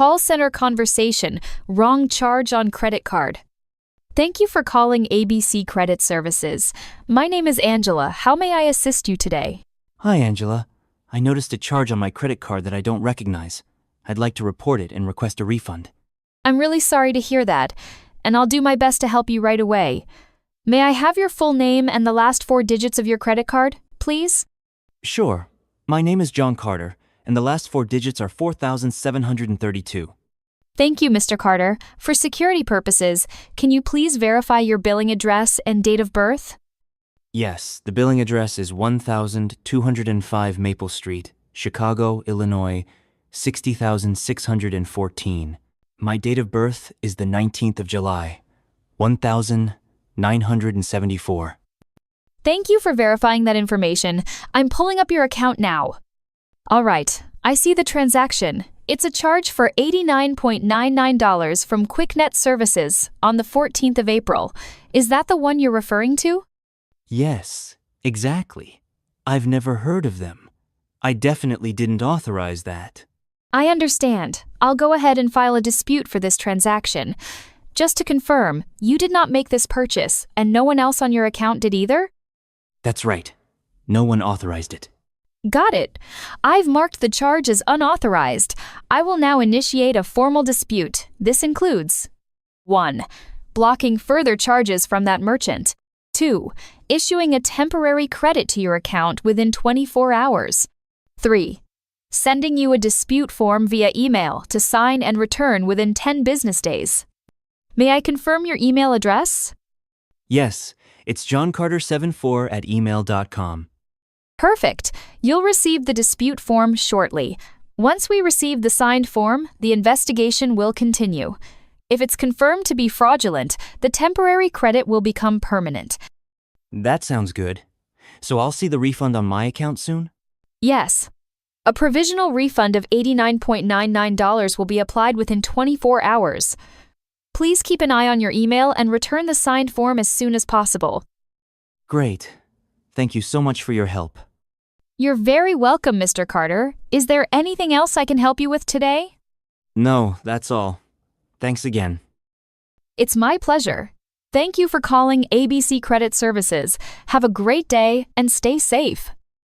call center conversation, wrong charge on credit card. Thank you for calling ABC Credit Services. My name is Angela. How may I assist you today? Hi, Angela. I noticed a charge on my credit card that I don't recognize. I'd like to report it and request a refund. I'm really sorry to hear that, and I'll do my best to help you right away. May I have your full name and the last 4 digits of your credit card, please? Sure. My name is John Carter, and the last 4 digits are 4,732. Thank you, Mr. Carter. For security purposes, can you please verify your billing address and date of birth? Yes, the billing address is 1205 Maple Street, Chicago, Illinois, 60,614. My date of birth is the 19th of July, 1974. Thank you for verifying that information. I'm pulling up your account now. All right, I see the transaction. It's a charge for $89.99 from QuickNet Services on the 14th of April. Is that the one you're referring to? Yes, exactly. I've never heard of them. I definitely didn't authorize that. I understand. I'll go ahead and file a dispute for this transaction. Just to confirm, you did not make this purchase, and no one else on your account did either? That's right. No one authorized it. Got it. I've marked the charge as unauthorized. I will now initiate a formal dispute. This includes 1. Blocking further charges from that merchant. 2. Issuing a temporary credit to your account within 24 hours. 3. Sending you a dispute form via email to sign and return within 10 business days. May I confirm your email address? Yes, it's johncarter74@email.com. Perfect. You'll receive the dispute form shortly. Once we receive the signed form, the investigation will continue. If it's confirmed to be fraudulent, the temporary credit will become permanent. That sounds good. So I'll see the refund on my account soon? Yes. A provisional refund of $89.99 will be applied within 24 hours. Please keep an eye on your email and return the signed form as soon as possible. Great. Thank you so much for your help. You're very welcome, Mr. Carter. Is there anything else I can help you with today? No, that's all. Thanks again. It's my pleasure. Thank you for calling ABC Credit Services. Have a great day and stay safe.